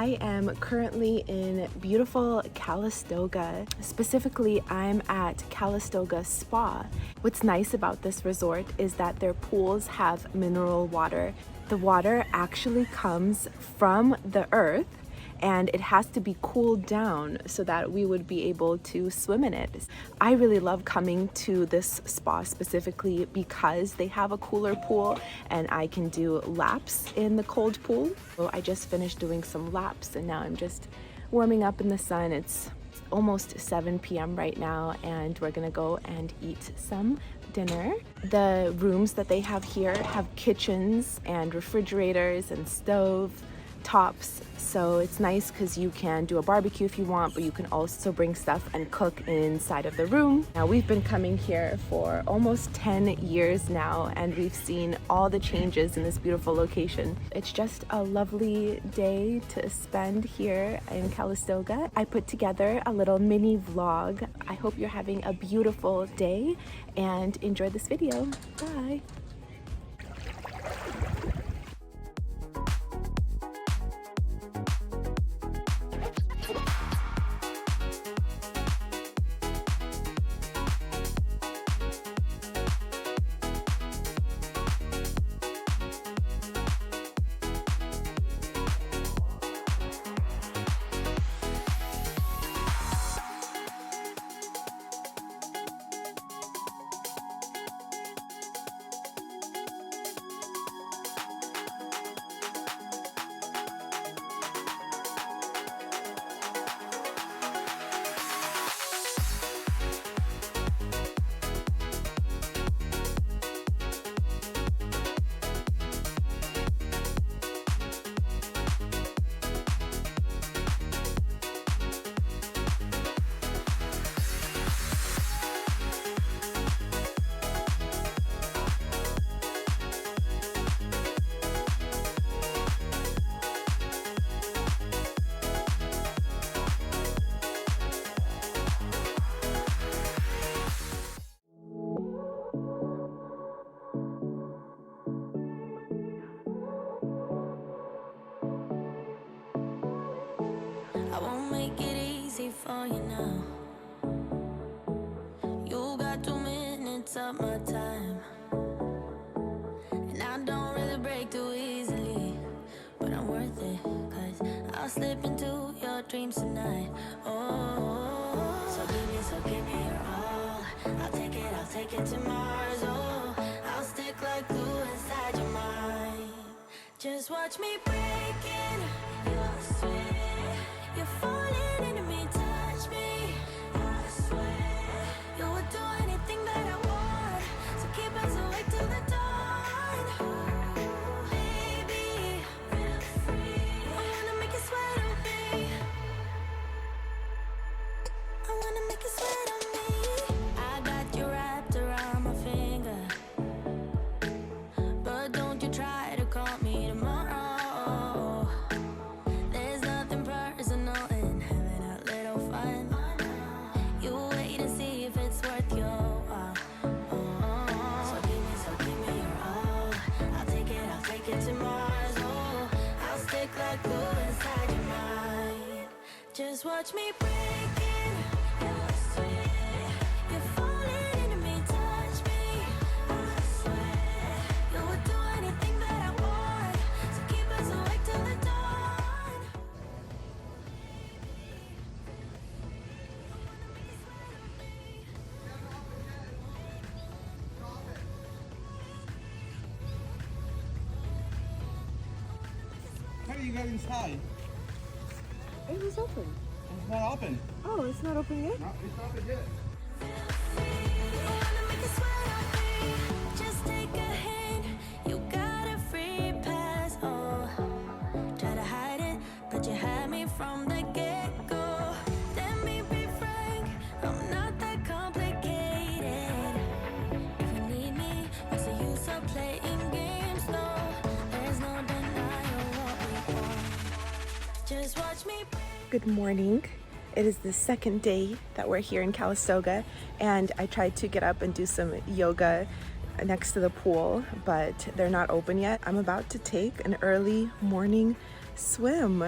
I am currently in beautiful Calistoga. Specifically, I'm at Calistoga Spa. What's nice about this resort is that their pools have mineral water. The water actually comes from the earth, and it has to be cooled down so that we would be able to swim in it. I really love coming to this spa specifically because they have a cooler pool and I can do laps in the cold pool. So I just finished doing some laps and now I'm just warming up in the sun. It's almost 7 p.m. right now and we're gonna go and eat some dinner. The rooms that they have here have kitchens and refrigerators and stove tops, so it's nice because you can do a barbecue if you want, but you can also bring stuff and cook inside of the room. Now, we've been coming here for almost 10 years now and we've seen all the changes in this beautiful location. It's just a lovely day to spend here in Calistoga. I put together a little mini vlog. I hope you're having a beautiful day and enjoy this video. Bye. I won't make it easy for you now. You got 2 minutes of my time, and I don't really break too easily, but I'm worth it, cause I'll slip into your dreams tonight. Oh, so give me your all. I'll take it to Mars. Oh, I'll stick like glue inside your mind. Just watch me break in. You're sweet. You're falling into me, touch me. I swear you would do anything that I want, so keep us awake till the dawn. Baby, feel free. I wanna make you sweat on me. I wanna make you sweat on me. I got you wrapped around my finger, but don't you try to call me tomorrow. Just watch me break in. You're sweet. You're falling into me, touch me. I swear you would do anything that I want, so keep us awake till the dawn. How do you get inside? It was open. It's not open. Oh, it's not open yet? No, it's not open yet. Just take a hint, you got a free pass. Oh, try to hide it, but you had me from the get-go. Let me be frank, I'm not that complicated. If you need me, what's the use of playing games? No, there's no denying what we want. Just watch me. Good morning. It is the second day that we're here in Calistoga, and I tried to get up and do some yoga next to the pool, but they're not open yet. I'm about to take an early morning swim,